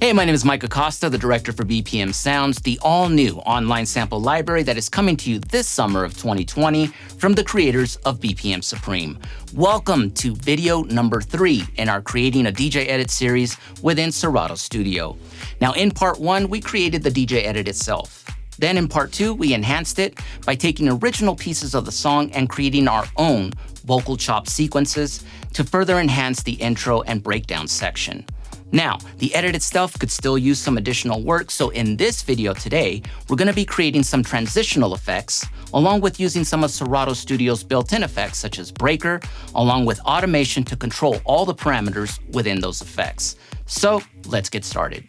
Hey, my name is Mike Acosta, the director for BPM Sounds, the all-new online sample library that is coming to you this summer of 2020 from the creators of BPM Supreme. Welcome to video number 3 in our Creating a DJ Edit series within Serato Studio. Now, in part 1, we created the DJ edit itself. Then in part 2, we enhanced it by taking original pieces of the song and creating our own vocal chop sequences to further enhance the intro and breakdown section. Now, the edit itself could still use some additional work, so in this video today, we're going to be creating some transitional effects, along with using some of Serato Studio's built-in effects such as breaker, along with automation to control all the parameters within those effects. So, let's get started.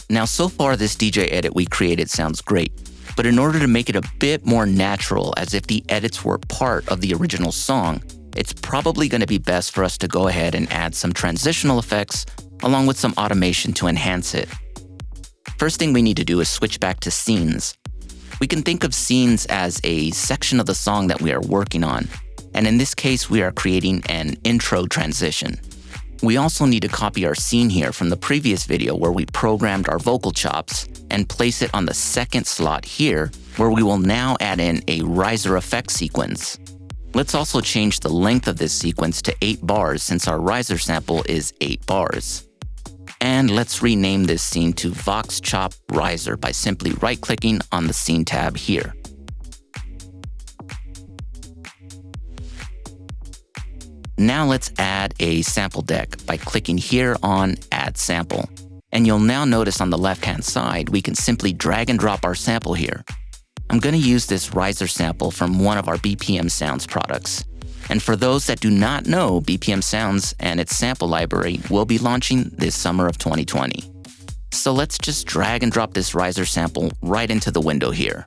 Now, so far this DJ edit we created sounds great, but in order to make it a bit more natural, as if the edits were part of the original song, it's probably going to be best for us to go ahead and add some transitional effects along with some automation to enhance it. First thing we need to do is switch back to scenes. We can think of scenes as a section of the song that we are working on, and in this case we are creating an intro transition. We also need to copy our scene here from the previous video where we programmed our vocal chops and place it on the second slot here, where we will now add in a riser effect sequence. Let's also change the length of this sequence to 8 bars since our riser sample is 8 bars. And let's rename this scene to Vox Chop Riser by simply right-clicking on the Scene tab here. Now let's add a sample deck by clicking here on Add Sample. And you'll now notice on the left-hand side, we can simply drag and drop our sample here. I'm going to use this riser sample from one of our BPM Sounds products. And for those that do not know, BPM Sounds and its sample library will be launching this summer of 2020. So let's just drag and drop this riser sample right into the window here.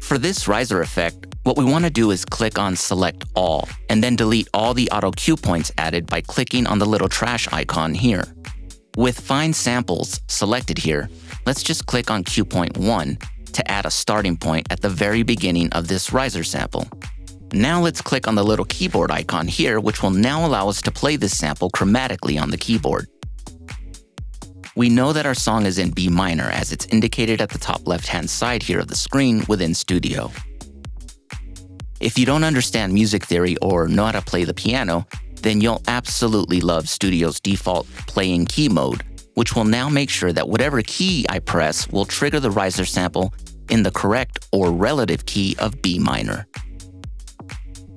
For this riser effect, what we want to do is click on Select All, and then delete all the auto cue points added by clicking on the little trash icon here. With Find Samples selected here, let's just click on cue point 1 to add a starting point at the very beginning of this riser sample. Now let's click on the little keyboard icon here, which will now allow us to play this sample chromatically on the keyboard. We know that our song is in B minor as it's indicated at the top left-hand side here of the screen within Studio. If you don't understand music theory or know how to play the piano, then you'll absolutely love Studio's default playing key mode, which will now make sure that whatever key I press will trigger the riser sample in the correct or relative key of B minor.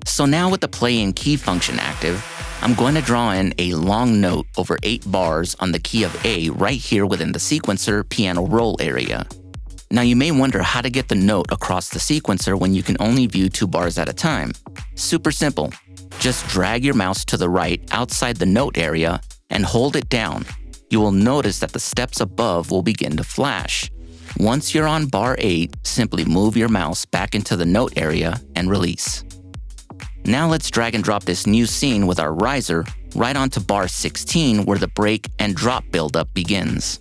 So now with the play in key function active, I'm going to draw in a long note over 8 bars on the key of A right here within the sequencer piano roll area. Now you may wonder how to get the note across the sequencer when you can only view 2 bars at a time. Super simple. Just drag your mouse to the right outside the note area and hold it down. You will notice that the steps above will begin to flash. Once you're on bar 8, simply move your mouse back into the note area and release. Now let's drag and drop this new scene with our riser right onto bar 16 where the break and drop buildup begins.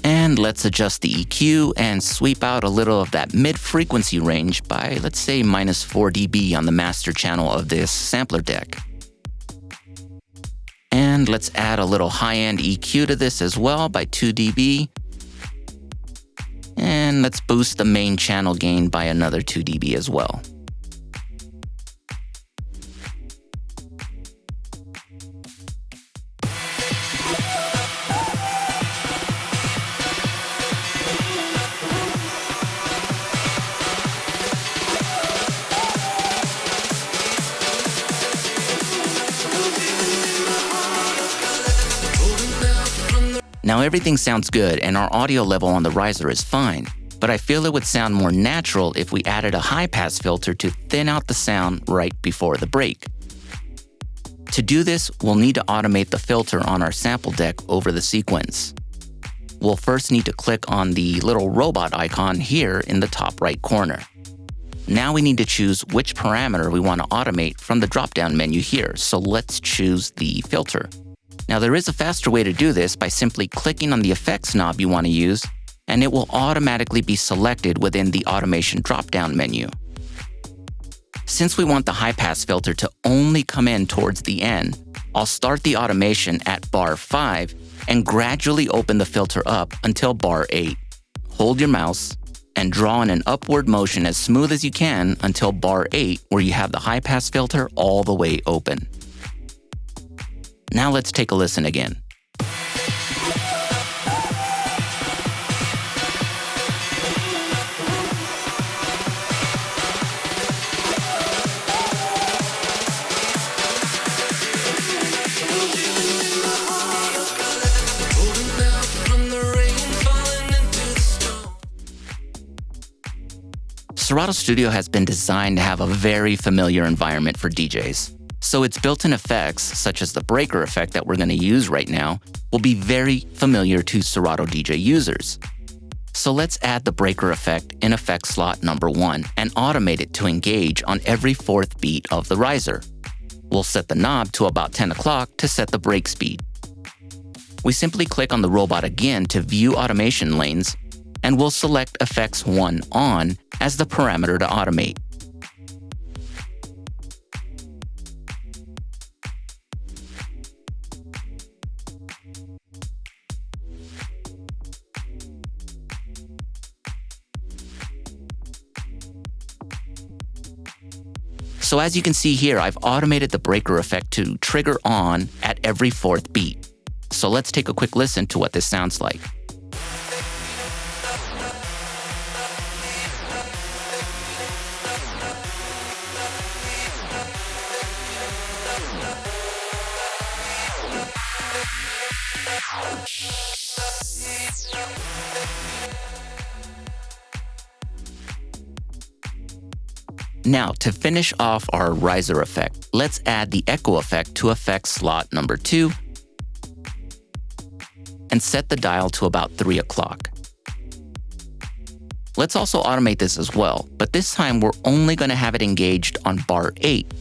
And let's adjust the EQ and sweep out a little of that mid-frequency range by, let's say, -4 dB on the master channel of this sampler deck. And let's add a little high-end EQ to this as well by 2 dB. And let's boost the main channel gain by another 2 dB as well. Now everything sounds good and our audio level on the riser is fine, but I feel it would sound more natural if we added a high-pass filter to thin out the sound right before the break. To do this, we'll need to automate the filter on our sample deck over the sequence. We'll first need to click on the little robot icon here in the top right corner. Now we need to choose which parameter we want to automate from the drop-down menu here, so let's choose the filter. Now there is a faster way to do this by simply clicking on the effects knob you want to use, and it will automatically be selected within the automation drop-down menu. Since we want the high-pass filter to only come in towards the end, I'll start the automation at bar 5 and gradually open the filter up until bar 8. Hold your mouse and draw in an upward motion as smooth as you can until bar 8, where you have the high-pass filter all the way open. Now let's take a listen again. Serato Studio has been designed to have a very familiar environment for DJs. So its built-in effects, such as the breaker effect that we're going to use right now, will be very familiar to Serato DJ users. So let's add the breaker effect in effect slot number 1 and automate it to engage on every 4th beat of the riser. We'll set the knob to about 10 o'clock to set the break speed. We simply click on the robot again to view automation lanes, and we'll select effects 1 on as the parameter to automate. So as you can see here, I've automated the breaker effect to trigger on at every 4th beat. So let's take a quick listen to what this sounds like. Now, to finish off our riser effect, let's add the echo effect to effect slot number 2 and set the dial to about 3 o'clock. Let's also automate this as well, but this time we're only going to have it engaged on bar 8.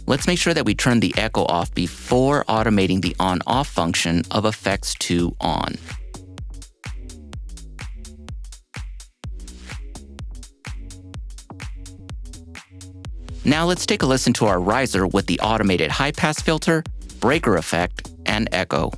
Let's make sure that we turn the echo off before automating the on-off function of effects 2 on. Now let's take a listen to our riser with the automated high-pass filter, breaker effect, and echo.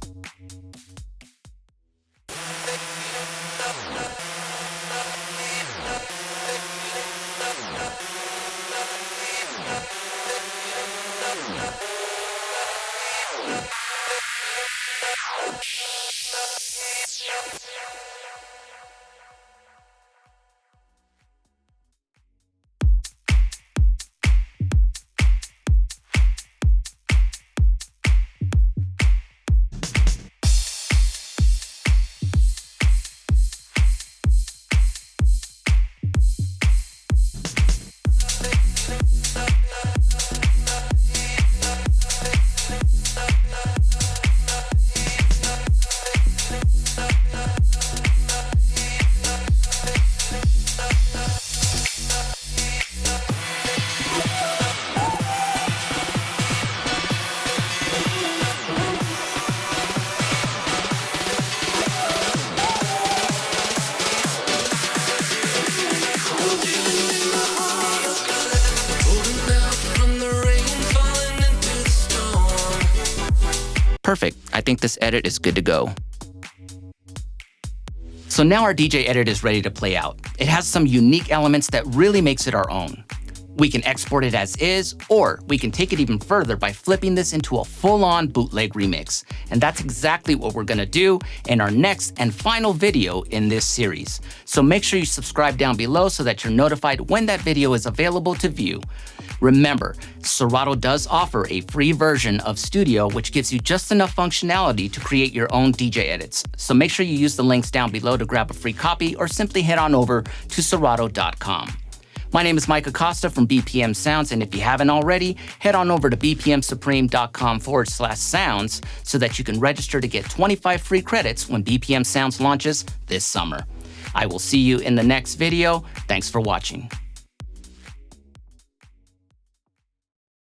Perfect. I think this edit is good to go. So now our DJ edit is ready to play out. It has some unique elements that really makes it our own. We can export it as is, or we can take it even further by flipping this into a full-on bootleg remix. And that's exactly what we're gonna do in our next and final video in this series. So make sure you subscribe down below so that you're notified when that video is available to view. Remember, Serato does offer a free version of Studio, which gives you just enough functionality to create your own DJ edits. So make sure you use the links down below to grab a free copy, or simply head on over to Serato.com. My name is Mike Acosta from BPM Sounds, and if you haven't already, head on over to bpmsupreme.com/sounds so that you can register to get 25 free credits when BPM Sounds launches this summer. I will see you in the next video. Thanks for watching.